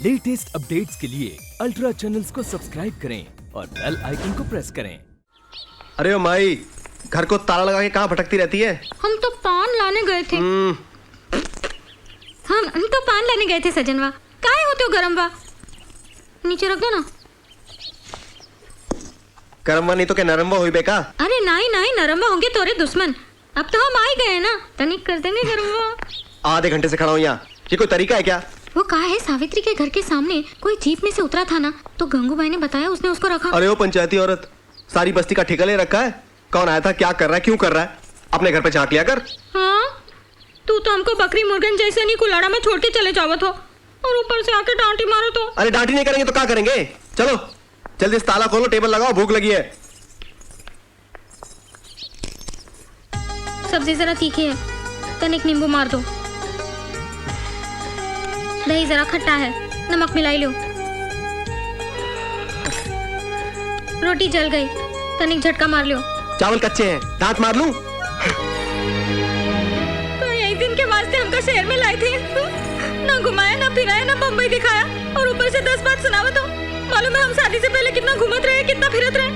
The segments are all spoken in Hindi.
लेटेस्ट अपडेट्स के लिए अल्ट्रा चैनल्स को सब्सक्राइब करें और बेल आइकन को प्रेस करें। अरे ओ माई, घर को ताला लगा के कहाँ भटकती रहती है? हम तो पान लाने गए थे। हम तो पान लाने गए थे सजनवा। काहे होते हो गरम वा? नीचे रख दो ना। गरमवा नहीं तो क्या नरमवा हुई बेका? अरे नहीं नहीं, नरमवा होंगे तोरे दुश्मन। अब तो हम आ ही गए ना, तनिक कर देंगे गरमवा। आधे घंटे से खड़ा हूँ यहाँ, ये कोई तरीका है क्या? वो कहा है सावित्री के घर के सामने कोई जीप में से उतरा था ना, तो गंगूबाई ने बताया उसने उसको रखा। अरे वो पंचायती औरत, सारी बस्ती का ठेका ले रखा है। कौन आया था, क्या कर रहा है, क्यों कर रहा है? अपने घर पे झांक लिया कर। हाँ, तू तो हमको बकरी मुर्गन जैसे नहीं कुलाड़ा में छोड़ के चले जाओ तो, और ऊपर से आके डांटी मारो तो। अरे डांटी नहीं करेंगे तो क्या करेंगे? चलो जल्दी से ताला खोलो, टेबल लगाओ, भूख लगी है। सब्जी जरा तीखी है, तनिक नींबू मार दो। दही जरा खट्टा है, नमक मिलाई लो। रोटी जल गई, तनिक झटका मार लो। चावल कच्चे हैं, दांत मार लूं? तो एक दिन के वास्ते हमको शहर में लाई थी, ना घुमाया ना फिराया ना बम्बई दिखाया, और ऊपर से 10 बात सुनावत हो। मालूम है हम शादी से पहले कितना घूमत रहे, कितना फिरत रहे।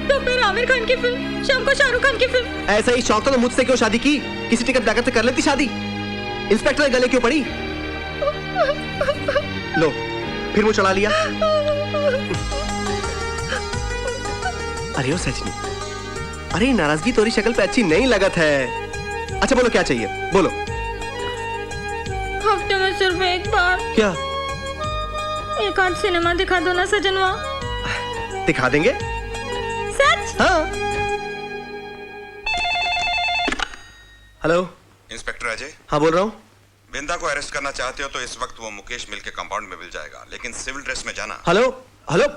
तो फिर आमिर खान की फिल्म, शाम को शाहरुख खान की फिल्म। ऐसा ही शौक था तो मुझसे क्यों शादी की? किसी टिकट ताकत से कर लेती शादी। इंस्पेक्टर गले क्यों पड़ी? लो फिर मुँह चढ़ा लिया। अरे ओ सजनी, अरे नाराजगी तोरी शक्ल पे अच्छी नहीं लगत है। अच्छा बोलो क्या चाहिए, बोलो। हफ्ते में सिर्फ एक बार। क्या? एक आध सिनेमा दिखा दो ना सजनवा। दिखा देंगे। सच? हाँ। Hello inspector Ajay. हाँ बोल रहा हूँ। बिंदा को अरेस्ट करना चाहते हो तो इस वक्त वो मुकेश मिल के कंपाउंड में मिल जाएगा, लेकिन सिविल ड्रेस में जाना। हेलो हेलो,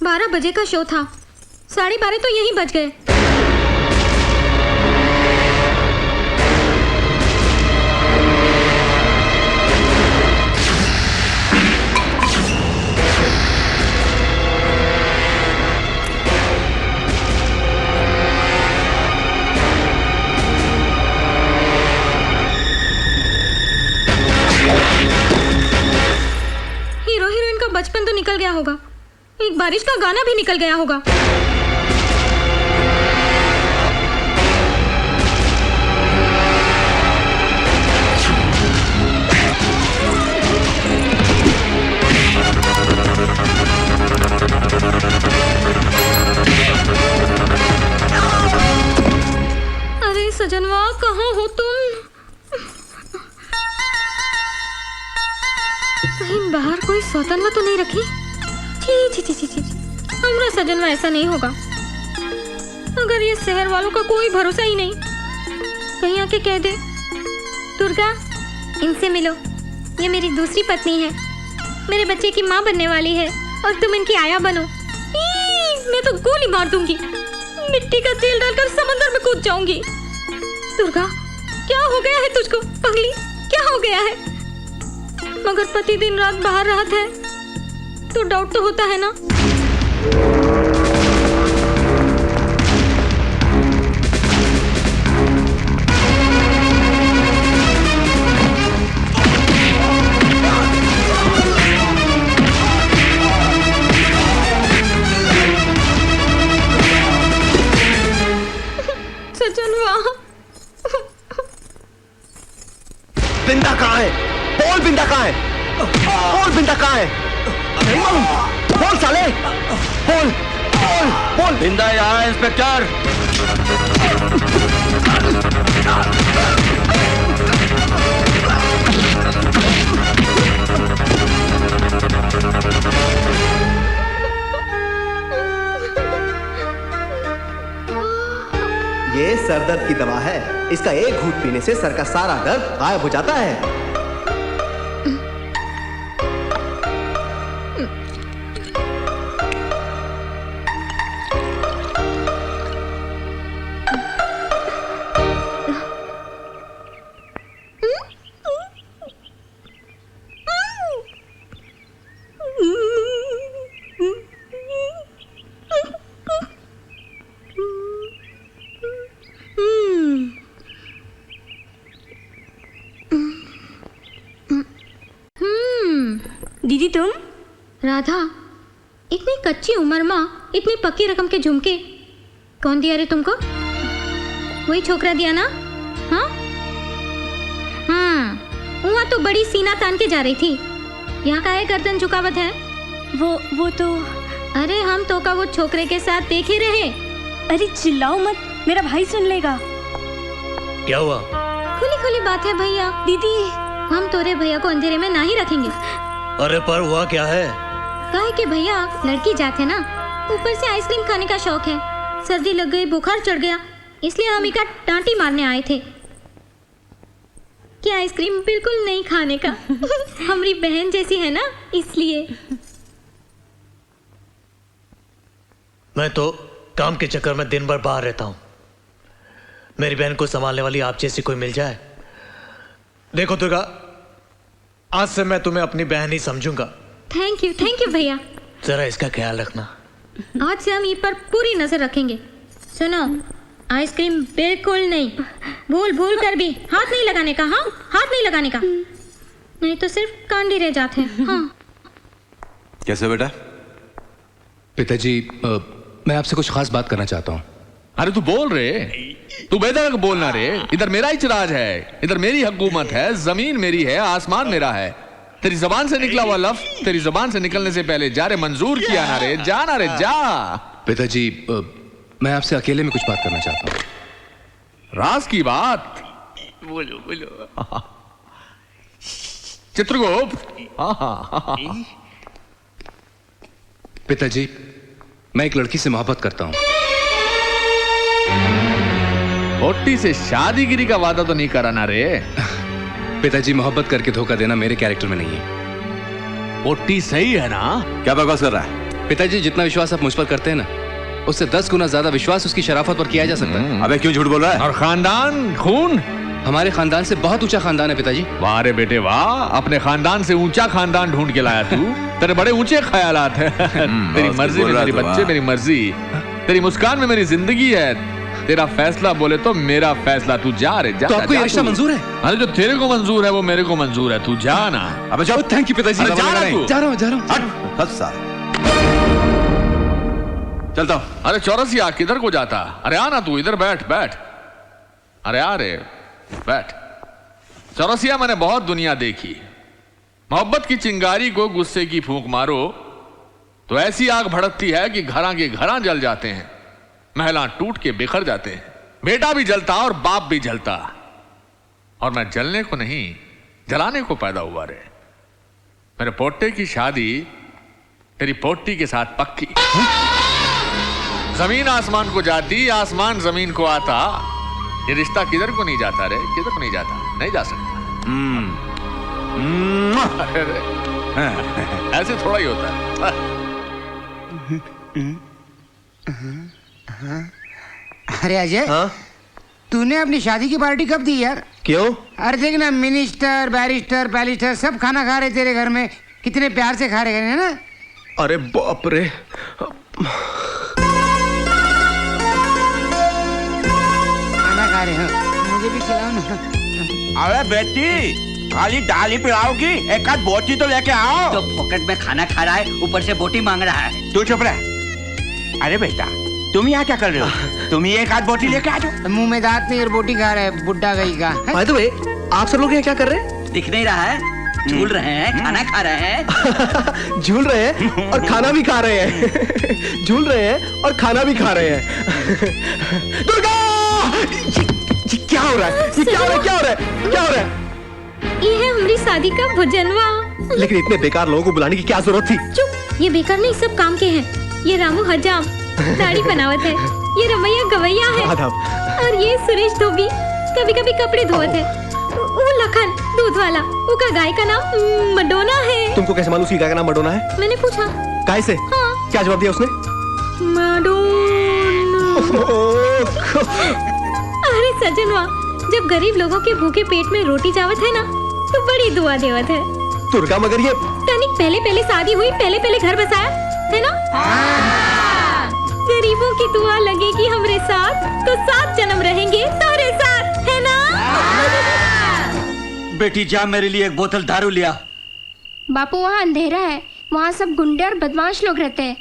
बारह बजे का शो था, 12:30 तो यहीं बज गए। हीरो हीरोइन का बचपन तो निकल गया होगा, एक बारिश का गाना भी निकल गया होगा। अरे सजनवा, कहाँ हो तुम? कहीं बाहर कोई सौतनवा तो नहीं रखी? छी छी छी छी, हमरा सजनवा ऐसा नहीं होगा। अगर ये शहर वालों का कोई भरोसा ही नहीं, कहीं आके कह दे, दुर्गा इनसे मिलो, ये मेरी दूसरी पत्नी है, मेरे बच्चे की माँ बनने वाली है और तुम इनकी आया बनो। मैं तो गोली मार दूंगी, मिट्टी का तेल डालकर समंदर में कूद जाऊंगी। दुर्गा, क्या हो गया है तुझको पगली, क्या हो गया है? मगर पति दिन रात बाहर रहत है तो डाउट तो होता है ना। सजनवा, बिंदा कहाँ है? बोल बिंदा कहाँ है? बोल बिंदा कहाँ है? बोल साले, बोल बोल बोल। बिंदा यहाँ है इंस्पेक्टर। ये सरदर्द की दवा है, इसका एक घूंट पीने से सर का सारा दर्द गायब हो जाता है। दीदी तुम? राधा, इतनी कच्ची उम्र में इतनी पक्की रकम के झुमके कौन दिया रे तुमको? वही छोकरा दिया ना? हाँ वहाँ तो बड़ी सीना तान के जा रही थी, यहाँ का है गर्दन झुकावत है? वो तो अरे हम तो का वो छोकरे के साथ देख ही रहे। अरे चिल्लाओ मत, मेरा भाई सुन लेगा। क्या हुआ? खुली खुली बात है भैया। दीदी हम तोरे भैया को अंधेरे में ना ही रखेंगे। अरे पर हुआ क्या है? काहे कि भैया लड़की जात है ना, ऊपर से आइसक्रीम खाने का शौक है, सर्दी लग गई, बुखार चढ़ गया, इसलिए हम इका टांटी मारने आए थे कि आइसक्रीम बिल्कुल नहीं खाने का। हमारी बहन जैसी है ना, इसलिए। मैं तो काम के चक्कर में दिन भर बाहर रहता हूँ। मेरी बहन को संभालने वाली आप जैसी कोई मिल जाए। देखो दुर्गा, आज से मैं तुम्हें अपनी बहन ही समझूंगा। थैंक यू भैया। जरा इसका ख्याल रखना। आज से हम ये पर पूरी नजर रखेंगे। सुनो, आइसक्रीम बिल्कुल नहीं, भूल कर भी हाथ नहीं लगाने का। हाँ, हाथ नहीं लगाने का, नहीं तो सिर्फ कांडी रह जाते हैं। हाँ। कैसे बेटा? पिताजी, मैं आपसे कुछ खास बात करना चाहता हूँ। अरे तू बोल रे, तू बेधड़क बोलना रे। इधर मेरा ही राज है, इधर मेरी हुकूमत है, जमीन मेरी है, आसमान मेरा है। तेरी जबान से निकला हुआ लफ्ज तेरी जबान से निकलने से पहले जा रे, मंजूर किया ना रे, जा ना रे, जा। पिताजी, मैं आपसे अकेले में कुछ बात करना चाहता हूँ। राज की बात? बोलो। चित्रगुप्त। पिताजी, मैं एक लड़की से मोहब्बत करता हूँ। पोट्टी से शादीगिरी का वादा तो नहीं करा ना रे? पिताजी, मोहब्बत करके धोखा देना मेरे कैरेक्टर में नहीं है। पोट्टी सही है ना? क्या बकवास कर रहा है? पिताजी, जितना विश्वास आप मुझ पर करते हैं ना, उससे 10 गुना ज्यादा विश्वास उसकी शराफत पर किया जा सकता है। अबे क्यों झूठ बोल रहा है? और खानदान, खून? हमारे खानदान से बहुत ऊंचा खानदान है पिताजी। वाह रे बेटे वाह, अपने खानदान से ऊंचा खानदान ढूंढ के लाया तू। तेरे बड़े ऊंचे ख्यालात हैं। तेरी मर्जी में मेरी बच्चे, मेरी मर्जी। तेरी मुस्कान में मेरी जिंदगी है। तेरा फैसला बोले तो मेरा फैसला। तू जा रे, जा। तो आपको ये रिश्ता मंजूर है? अरे जो तेरे को मंजूर है वो मेरे को मंजूर है। तू जा ना। अबे जाओ। थैंक यू पिताजी। अरे जा ना तू। जा रहा हूँ। हट साल। चलता हूं। अरे चौरसिया, किधर को जाता? अरे आना तू, इधर बैठ। अरे आ रे, बैठ। चौरसिया, मैंने बहुत दुनिया देखी। मोहब्बत की चिंगारी को गुस्से की फूंक मारो तो ऐसी आग भड़कती है कि घरां के घरां जल जाते हैं, महलां टूट के बिखर जाते हैं, बेटा भी जलता और बाप भी जलता। और मैं जलने को नहीं, जलाने को पैदा हुआ रे। मेरे पोट्टे की शादी तेरी पोट्टी के साथ पक्की। जमीन आसमान को जाती, आसमान जमीन को आता। ये रिश्ता किधर को नहीं जाता रे, किधर को नहीं जाता, नहीं जा सकता। ऐसे थोड़ा ही होता है। अरे अजय, हाँ? तूने अपनी शादी की पार्टी कब दी यार? क्यों? अरे देख ना, मिनिस्टर, बैरिस्टर, पैलिस्टर सब खाना खा रहे तेरे घर में। कितने प्यार से खा रहे हैं ना? अरे बाप रे। खाना खा रहे हो, मुझे भी खिलाओ ना। अरे बेटी, खाली दाल ही पिलाओगी? एक आध बोटी तो लेके आओ। तो पॉकेट में खाना खा रहा है, ऊपर से बोटी मांग रहा है। तू चुप रह। अरे बेटा, तुम यहाँ क्या कर रहे हो? तुम ही एक आध बोटी लेके आ जाओ। मुंह में दांत नहीं और बोटी खा रहे हैं, बुड्ढा गई का। बाय द वे, आप सब लोग यहाँ क्या कर रहे हैं? दिख नहीं रहा है? झूल रहे हैं, खाना खा रहे हैं। झूल रहे हैं और खाना भी खा रहे हैं। झूल रहे हैं और खाना भी खा रहे हैं। दुर्गा! ये क्या हो रहा है? ये क्या हो रहा है? क्या हो रहा है? क्या हो रहा है? ये है हमारी शादी का भोजनवा। लेकिन इतने बेकार लोगों को बुलाने की क्या जरूरत थी? चुप, ये बेकार नहीं, सब काम के हैं। ये रामू हजाम दाढ़ी बनावत है, ये रमैया गवैया है, और ये सुरेश धोबी कभी कभी कपड़े धोवत है। वो लखन दूध वाला, वो का गाय का नाम मडोना है। तुमको कैसे मालूम उसकी गाय का नाम मडोना है? मैंने पूछा। गाय से? हाँ। क्या जवाब दिया उसने? मडोना। अरे सजनवा, जब गरीब लोगों के भूखे पेट में रोटी जावत है ना, तो बड़ी दुआ देवत है। दुर्गा, मगर ये तनिक पहले शादी हुई, पहले घर बसाया है ना? गरीबों की दुआ लगेगी हमरे साथ, तो 7 जन्म रहेंगे तारे साथ, है ना? बेटी जा, मेरे लिए एक बोतल दारू लिया। बापू वहाँ अंधेरा है, वहाँ सब गुंडे और बदमाश लोग रहते हैं।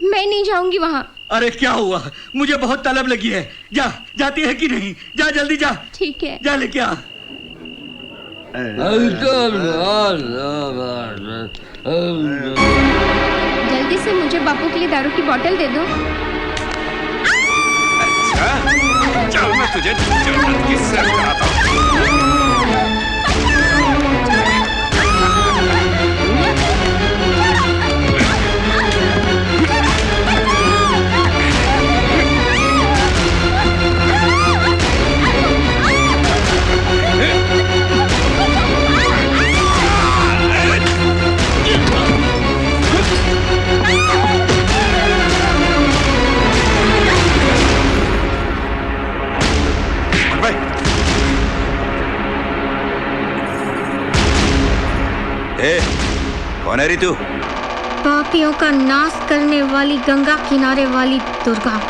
मैं नहीं जाऊंगी वहाँ। अरे क्या हुआ? मुझे बहुत तलब लगी है। जा, जाती है कि नहीं? जा जल्दी जा। ठीक है। जा लेके आ। जल्दी से मुझे बापू के लिए दारू की बोतल दे दो। चल मैं तुझे जन्नत की सैर कराता हूँ। कौन है रे तू? पापियों का नाश करने वाली गंगा किनारे वाली दुर्गा।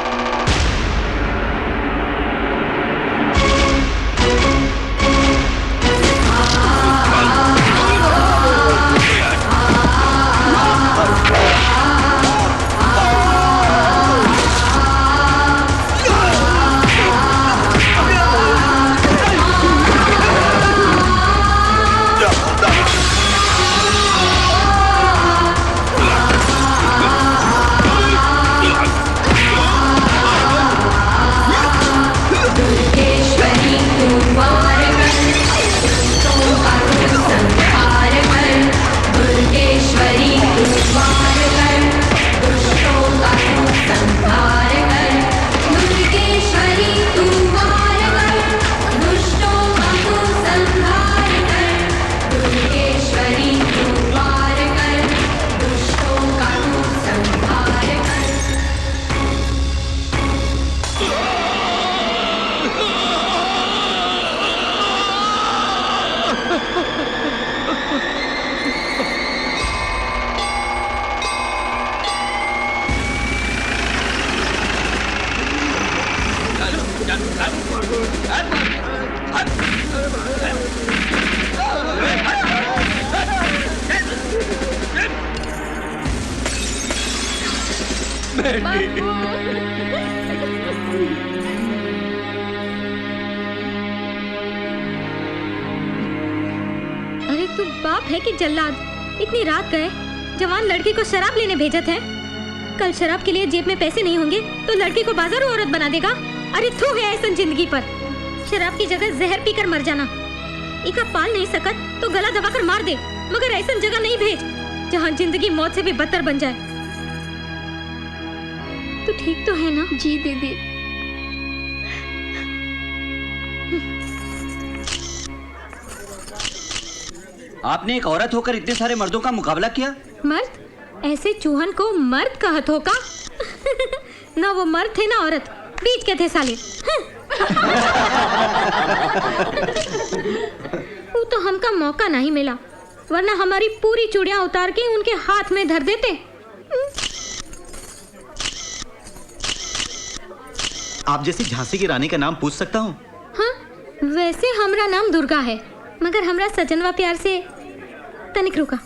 अरे तू बाप है कि जल्लाद? इतनी रात गए जवान लड़की को शराब लेने भेजा थे। कल शराब के लिए जेब में पैसे नहीं होंगे तो लड़की को बाजारू औरत बना देगा। अरे थू है ऐसा जिंदगी पर। शराब की जगह जहर पीकर मर जाना। इका पाल नहीं सकत तो गला दबाकर मार दे, मगर ऐसा जगह नहीं भेज जहाँ जिंदगी मौत से भी बदतर बन जाए। तू ठीक तो है ना? जी दीदी। आपने एक औरत होकर इतने सारे मर्दों का मुकाबला किया? मर्द? ऐसे चूहन को मर्द कहत होगा? ना वो मर्द थे ना औरत, बीच के थे साले। वो तो हमका मौका नहीं मिला, वरना हमारी पूरी चूड़ियां उतार के उनके हाथ में धर देते। आप जैसी झांसी की रानी का नाम पूछ सकता हूँ? हाँ, वैसे हमरा नाम दुर्गा है, मगर हमरा सजनवा प्यार से तनिक रुका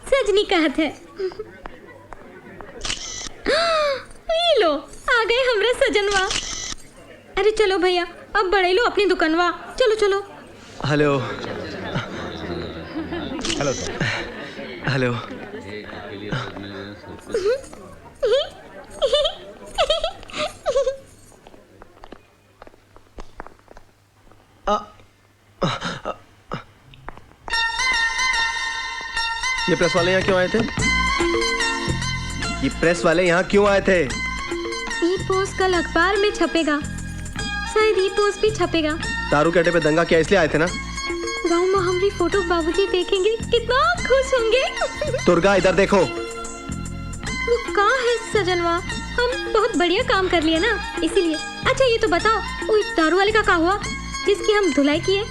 सजनी कहत है। ये लो आ गए हमरा सजनवा। अरे चलो भैया, अब बढ़े लो अपनी दुकानवा। चलो चलो। Hello hello hello. ये प्रेस वाले यहाँ क्यों आए थे? ये प्रेस वाले यहाँ क्यों आए थे? ई पोस्ट कल अखबार में छपेगा, शायद ई पोस्ट भी छपेगा। दारू के अड्डे पे दंगा किया इसलिए आए थे ना? गाँव में हमारी फोटो बाबूजी देखेंगे कितना खुश होंगे। दुर्गा इधर देखो। वो कहाँ है सजनवा? हम बहुत बढ़िया काम कर लिए ना, इसीलिए। अच्छा ये तो बताओ, वो दारू वाले का क्या हुआ जिसकी हम धुलाई किए?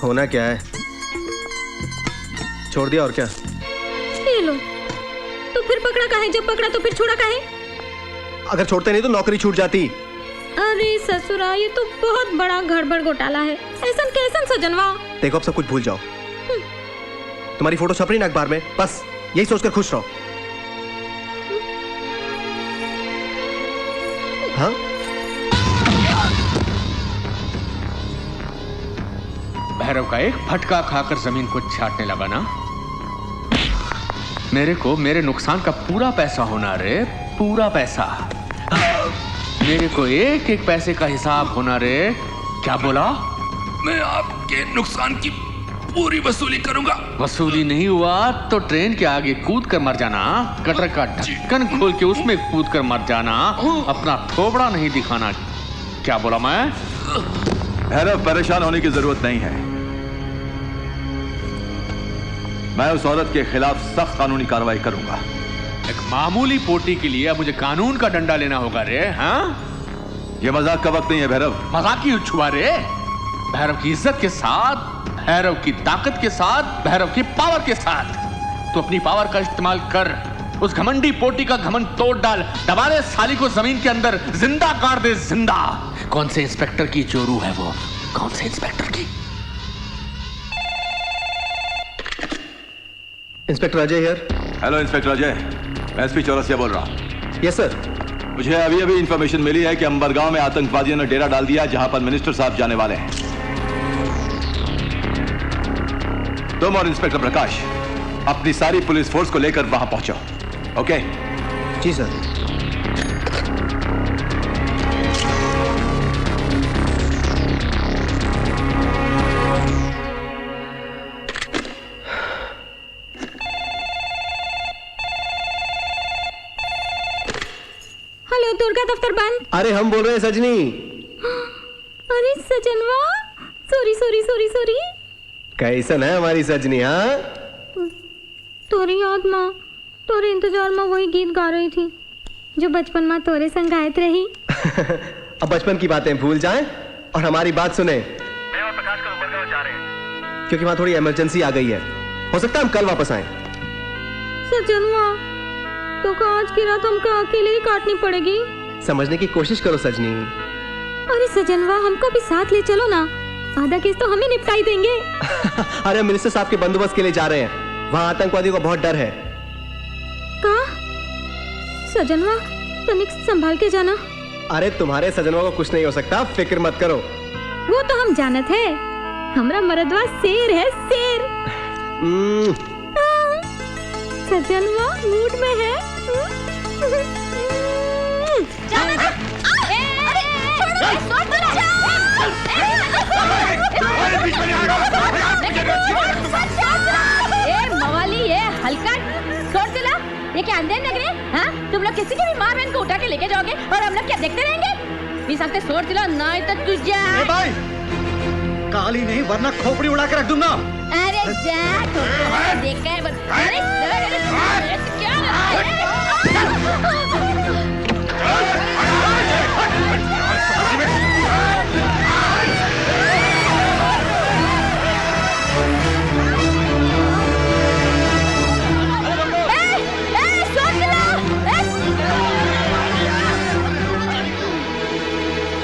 होना क्या है, छोड़ दिया और क्या? ले लो। तो फिर पकड़ा का है? जब पकड़ा तो फिर छोड़ा का है? अगर छोड़ते नहीं तो नौकरी छूट जाती। अरे ससुरा, ये तो बहुत बड़ा गड़बड़ घोटाला है। ऐसा कैसन सजनवा? देखो अब सब कुछ भूल जाओ, तुम्हारी फोटो छप रही ना अखबार में, बस यही सोचकर खुश रहो। हाँ? भैरव का एक फटका खाकर जमीन को चाटने लगा ना। मेरे को मेरे नुकसान का पूरा पैसा होना रे, पूरा पैसा। मेरे को एक एक पैसे का हिसाब होना रे। क्या बोला? मैं आपके नुकसान की पूरी वसूली करूंगा। वसूली नहीं हुआ तो ट्रेन के आगे कूद कर मर जाना, कटर का ढक्कन खोल के उसमें कूद कर मर जाना, अपना थोबड़ा नहीं दिखाना। क्या बोला मैं? भैरव, परेशान होने की जरूरत नहीं है। मैं उस औरत के खिलाफ सख्त कानूनी कार्रवाई करूंगा। एक मामूली पोटी के लिए मुझे कानून का डंडा लेना होगा रे। हाँ, ये मजाक का वक्त नहीं है भैरव। मजाक की छुआ रे। भैरव की इज्जत के साथ, भैरव की ताकत के साथ, भैरव की पावर के साथ तो अपनी पावर का इस्तेमाल कर। उस घमंडी पोटी का घमंड तोड़ डाल, दबा दे साली को जमीन के अंदर, जिंदा काट दे जिंदा। कौन से इंस्पेक्टर की चोरू है वो? कौन से इंस्पेक्टर की? Inspector Ajay here. Hello inspector Ajay, मैं एसपी चौरसिया बोल रहा हूं। Yes sir. मुझे अभी अभी इंफॉर्मेशन मिली है कि अंबरगांव में आतंकवादियों ने डेरा डाल दिया, जहां पर मिनिस्टर साहब जाने वाले हैं। तुम और इंस्पेक्टर प्रकाश अपनी सारी पुलिस फोर्स को लेकर वहां पहुंचो। ओके? जी सर। हेलो, दुर्गा दफ्तर बंद। अरे हम बोल रहे हैं सजनी। अरे सजनवा, सॉरी सॉरी सॉरी सॉरी। कैसन है हमारी सजनी? हाँ, तोरी याद माँ, तोरे इंतजार में वही गीत गा रही थी जो बचपन में तोरे संग गायत रही। अब बचपन की बातें भूल जाएं और हमारी बात सुने। मैं और प्रकाश को अंबरगांव जा रहे हैं क्योंकि वहां थोड़ी इमरजेंसी आ गई है। हो सकता है हम कल वापस आए। सजनवा, तो आज की रात हमको अकेले ही काटनी पड़ेगी। समझने की कोशिश करो सजनी। अरे सजनवा, हमको भी साथ ले चलो ना, आधा केस तो हमें निपटाई देंगे। अरे मिनिस्टर साहब के बंदोबस्त के लिए जा रहे हैं, वहाँ आतंकवादियों को बहुत डर है। कहा? सजनवा, तनिक संभाल के जाना। अरे तुम्हारे सजनवा को कुछ नहीं हो सकता, फिक्र मत करो। वो तो हम जानत है, हमरा मरदवा शेर है, शेर। सजनवा मूड में है। मवाली, ये हल्का छोड़ दिला। ये क्या अंधेर लग रहे? हाँ, तुम लोग किसी की भी माँ बहन को उठा के लेके जाओगे और हम लोग क्या देखते रहेंगे? भी सकते छोड़ दिला, नहीं तो तुझे काली नहीं वरना खोपड़ी उड़ा के रख दूंगा। अरे जा, देखा है क्या?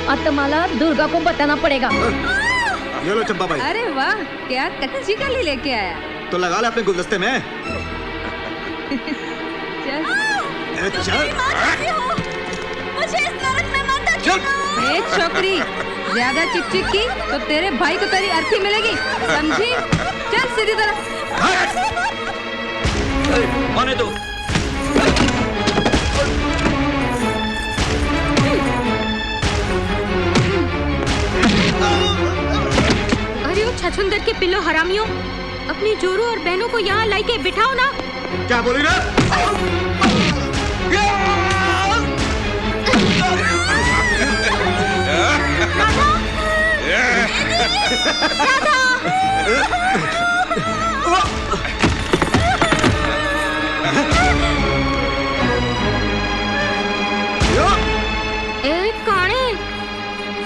अब तो माला दुर्गा को बताना पड़ेगा। ये लो चंपा भाई। अरे वाह, क्या कच्ची कली लेके आया। तो लगा ले अपने गुलदस्ते में। चल। चल। मुझे इस नरक में मत डालो। ए छोकरी, ज्यादा चिक की तो तेरे भाई को तेरी अर्थी मिलेगी, समझी? चल सीधी तरफ। आने दो। अरे वो छछुंदर के पिल्लो हरामियों, अपनी जोरू और बहनों को यहाँ लाई के बिठाओ ना। क्या बोली रे?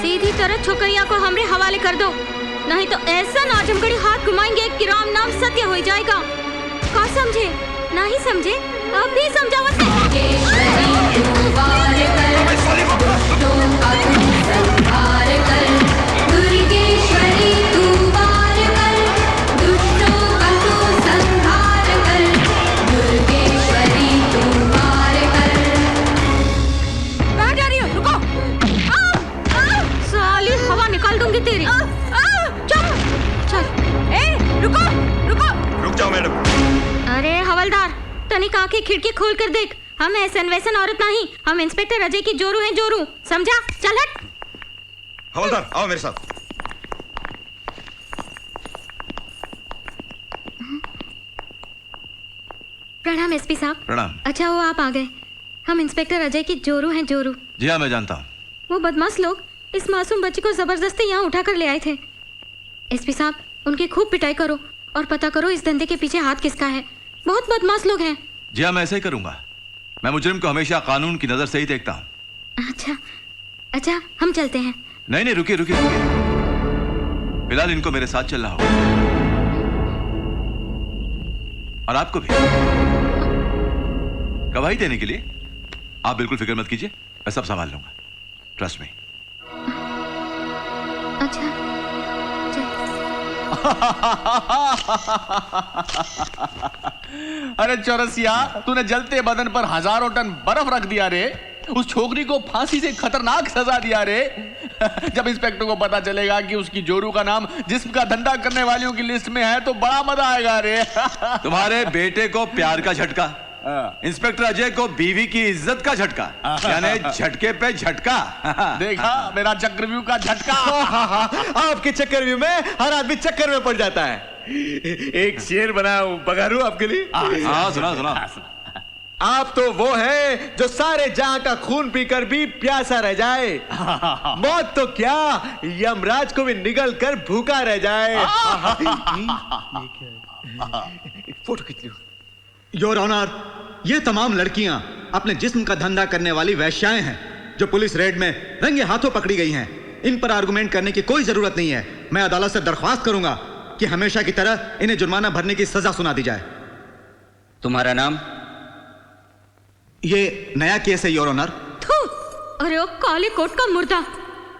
सीधी तरह छोकरिया को हमरे हवाले कर दो, नहीं तो ऐसा नाजमगढ़ी हाथ घुमाएंगे कि राम नाम सत्य हो जाएगा। का समझे? नहीं समझे? अब भी समझावत दुर्गेश्वरी तू वार कर, दुष्टों का तू संहार आके खिड़की खोल कर देख। हम ऐसन वैसन औरत नहीं, हम इंस्पेक्टर अजय की जोरू हैं, जोरू, समझा? चल हट। हवलदार आओ मेरे साथ। प्रणाम एसपी साहब। प्रणाम। अच्छा वो आप आ गए। हम इंस्पेक्टर अजय की जोरू हैं, जोरू। जी हाँ, मैं जानता हूँ। वो बदमाश लोग इस मासूम बच्ची को जबरदस्ती यहाँ उठाकर ले आए थे। एसपी साहब, उनकी खूब पिटाई करो और पता करो इस धंधे के पीछे हाथ किसका है। बहुत बदमाश लोग हैं। जी हाँ, मैं ऐसे ही करूंगा। मैं मुजरिम को हमेशा कानून की नजर से ही देखता हूँ। अच्छा हम चलते हैं। नहीं नहीं, रुकिए रुकिए रुकिए, फिलहाल इनको मेरे साथ चलना होगा, और आपको भी गवाही देने के लिए। आप बिल्कुल फिक्र मत कीजिए, मैं सब संभाल लूंगा, ट्रस्ट मी। अच्छा अरे चौरसिया, तूने जलते बदन पर हजारों टन बर्फ रख दिया रे। उस छोकरी को फांसी से खतरनाक सजा दिया रे। जब इंस्पेक्टर को पता चलेगा कि उसकी जोरू का नाम जिस्म का धंधा करने वालियों की लिस्ट में है तो बड़ा मजा आएगा रे। तुम्हारे बेटे को प्यार का झटका, इंस्पेक्टर अजय को बीवी की इज्जत का झटका, यानी झटके पे झटका। देखा मेरा चक्रव्यूह का झटका। आपके चक्रव्यूह में हर आदमी चक्कर में पड़ जाता है। एक शेर बनाऊं बगारू आपके लिए? हाँ सुना सुना। आप तो वो हैं जो सारे जहां का खून पीकर भी प्यासा रह जाए। मौत तो क्या, यमराज को भी निगल कर भूखा रह जाए। फोटो खींच लो। योर ऑनर, ये तमाम लड़कियां अपने जिस्म का धंधा करने वाली वैश्याएं हैं जो पुलिस रेड में रंगे हाथों पकड़ी गई हैं। इन पर आर्गुमेंट करने की कोई जरूरत नहीं है। मैं अदालत से दरख्वास्त करूंगा कि हमेशा की तरह इन्हें जुर्माना भरने की सजा सुना दी जाए। तुम्हारा नाम? ये नया केस है योर ऑनर। अरे ओ काले कोट का मुर्दा,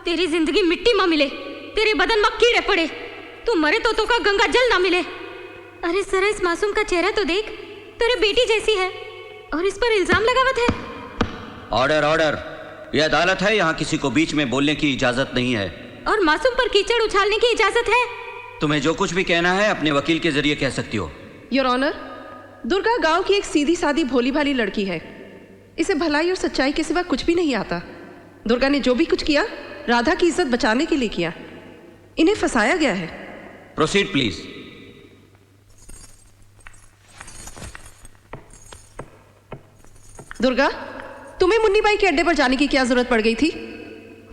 तेरी जिंदगी मिट्टी में मिले, तेरे बदन में कीड़े पड़े, तू मरे तो का गंगा जल ना मिले। अरे सरा इस मासूम का चेहरा तो देख, तेरे बेटी जैसी है और इस पर इल्जाम लगावत है। ऑर्डर ऑर्डर, यह अदालत है, यहाँ किसी को बीच में बोलने की इजाजत नहीं है। और मासूम पर कीचड़ उछालने की इजाजत है। तुम्हें जो कुछ भी कहना है अपने वकील के जरिए कह सकती हो। योर ऑनर, दुर्गा गांव की एक सीधी सादी भोली भाली लड़की है। इसे भलाई और सच्चाई के सिवा कुछ भी नहीं आता। दुर्गा ने जो भी कुछ किया राधा की इज्जत बचाने के लिए किया। इन्हें फंसाया गया है। Proceed please. दुर्गा, तुम्हें मुन्नी बाई के अड्डे पर जाने की क्या जरूरत पड़ गई थी?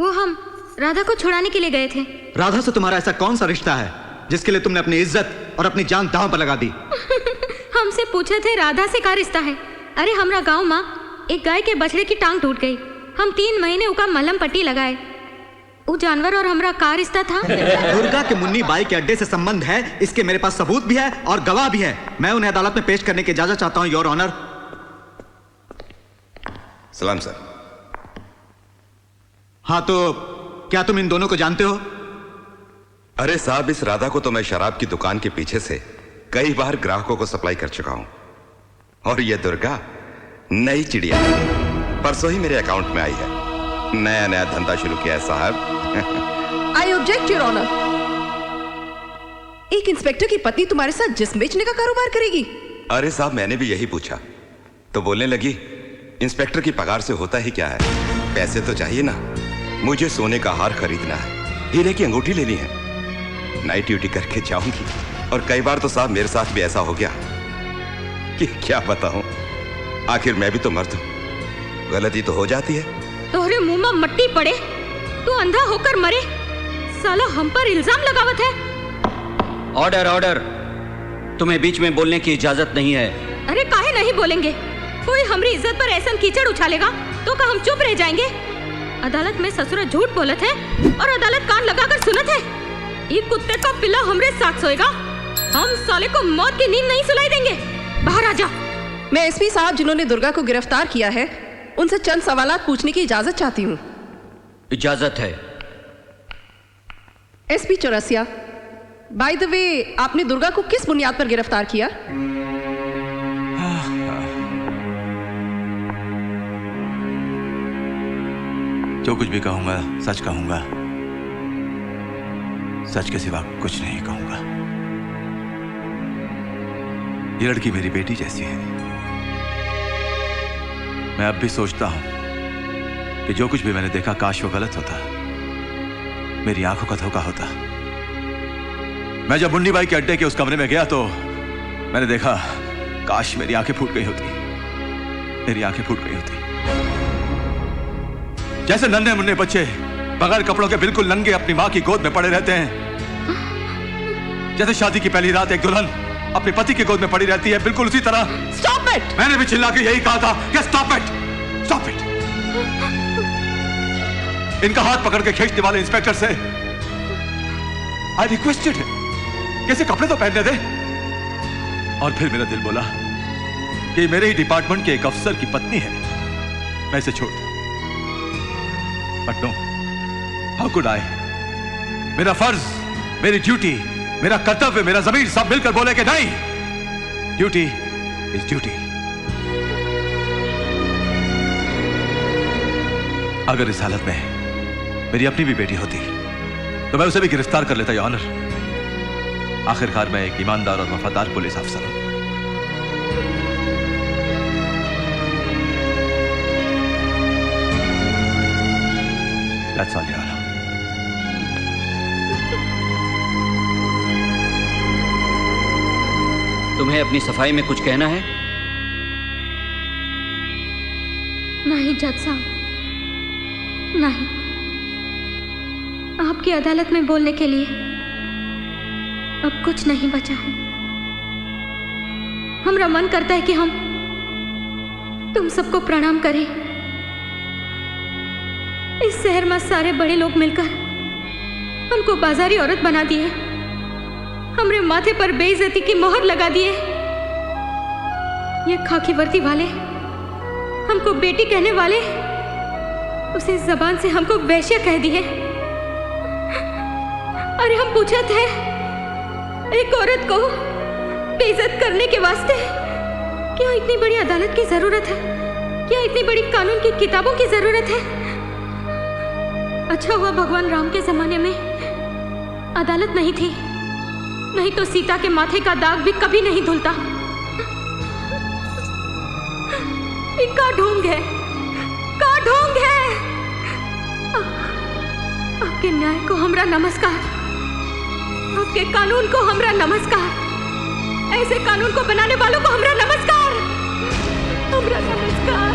वो हम राधा को छुड़ाने के लिए गए थे। राधा से तुम्हारा ऐसा कौन सा रिश्ता है जिसके लिए तुमने अपनी इज्जत और अपनी जान दांव पर लगा दी? हमसे पूछे थे राधा से क्या रिश्ता है। अरे हमरा गांव में एक गाय के बछड़े की टांग टूट गई। हम 3 महीने उका मलहम पट्टी लगाए। वो जानवर और हमरा का रिश्ता था? दुर्गा के मुन्नी बाई के अड्डे से संबंध है, इसके मेरे पास सबूत भी है और गवाह भी है। मैं उन्हें अदालत में पेश करने की इजाजत चाहता हूं योर ऑनर। सलाम सर। हाँ तो क्या तुम इन दोनों को जानते हो? अरे साहब, इस राधा को तो मैं शराब की दुकान के पीछे से कई बार ग्राहकों को सप्लाई कर चुका हूं, और ये दुर्गा नई चिड़िया परसों ही मेरे अकाउंट में आई है। नया नया धंधा शुरू किया है साहब। I object your honour. एक इंस्पेक्टर की पत्नी तुम्हारे साथ जिस्म बेचने का कारोबार करेगी? अरे साहब, मैंने भी यही पूछा तो बोलने लगी, इंस्पेक्टर की पगार से होता ही क्या है, पैसे तो चाहिए ना। मुझे सोने का हार खरीदना है, हीरे की अंगूठी लेनी है, नाइट ड्यूटी करके जाऊंगी। और कई बार तो साहब मेरे साथ भी ऐसा हो गया कि क्या बताऊं, आखिर मैं भी तो मर्द हूं, गलती तो हो जाती है। तोहरे मुंह में मट्टी पड़े, तू अंधा होकर मरे, साला हम पर इल्जाम लगावत है। ऑर्डर ऑर्डर, तुम्हें बीच में बोलने की इजाजत नहीं है। अरे काहे नहीं बोलेंगे? कोई हमारी इज्जत पर ऐसा कीचड़ उछालेगा तो क्या हम चुप रह जाएंगे? अदालत में ससुरा झूठ बोलत है और अदालत कान लगाकर सुनत है। ये कुत्ते का पिल्ला हमरे साथ सोएगा, हम साले को मौत की नींद नहीं सुलाई देंगे। बाहर आ जा। मैं एसपी साहब जिन्होंने दुर्गा को गिरफ्तार किया है, उनसे चंद सवालात पूछने की इजाजत चाहती हूँ। इजाजत है। SP Chaurasia, by the way, आपने दुर्गा को किस बुनियाद पर गिरफ्तार किया? जो कुछ भी कहूंगा सच कहूंगा, सच के सिवा कुछ नहीं कहूंगा। ये लड़की मेरी बेटी जैसी है। मैं अब भी सोचता हूं कि जो कुछ भी मैंने देखा काश वो गलत होता, मेरी आंखों का धोखा होता। मैं जब मुन्नी बाई के अड्डे के उस कमरे में गया तो मैंने देखा काश मेरी आंखें फूट गई होती, मेरी आंखें फूट गई होती। जैसे नन्हे मुन्ने बच्चे बगैर कपड़ों के बिल्कुल नंगे अपनी मां की गोद में पड़े रहते हैं, जैसे शादी की पहली रात एक दुल्हन अपने पति की गोद में पड़ी रहती है, बिल्कुल उसी तरह। Stop it! मैंने भी चिल्ला के यही कहा था कि स्टॉप इट, स्टॉप इट। इनका हाथ पकड़ के खींचने वाले इंस्पेक्टर से आई रिक्वेस्टेड हिम, कैसे कपड़े तो पहनने दे। और फिर मेरा दिल बोला कि मेरे ही डिपार्टमेंट के एक अफसर की पत्नी है, मैं इसे छोड़ दूं। But no, how could I? मेरा फर्ज, मेरी ड्यूटी, मेरा कर्तव्य, मेरा जमीर सब मिलकर बोले कि नहीं, ड्यूटी इज ड्यूटी। अगर इस हालत में मेरी अपनी भी बेटी होती तो मैं उसे भी गिरफ्तार कर लेता, योर ऑनर। आखिरकार मैं एक ईमानदार और वफादार पुलिस अफसर हूं। That's all, Your Honor. तुम्हें अपनी सफाई में कुछ कहना है? नहीं जज साहब, नहीं। आपकी अदालत में बोलने के लिए अब कुछ नहीं बचा है। हमारा मन करता है कि हम तुम सबको प्रणाम करें। इस शहर में सारे बड़े लोग मिलकर हमको बाजारी औरत बना दिए, हमरे माथे पर बेइज्जती की मोहर लगा दिए। ये खाकी वर्दी वाले हमको बेटी कहने वाले उसी जबान से हमको वैश्य कह दिए। अरे हम पूछे थे एक औरत को बेइज्जत करने के वास्ते क्या इतनी बड़ी अदालत की जरूरत है? क्या इतनी बड़ी कानून की किताबों की जरूरत है? अच्छा हुआ भगवान राम के जमाने में अदालत नहीं थी, नहीं तो सीता के माथे का दाग भी कभी नहीं धुलता। इनका ढोंग है, का ढोंग है। आपके न्याय को हमरा नमस्कार, आपके कानून को हमरा नमस्कार, ऐसे कानून को बनाने वालों को हमरा नमस्कार, हमरा नमस्कार।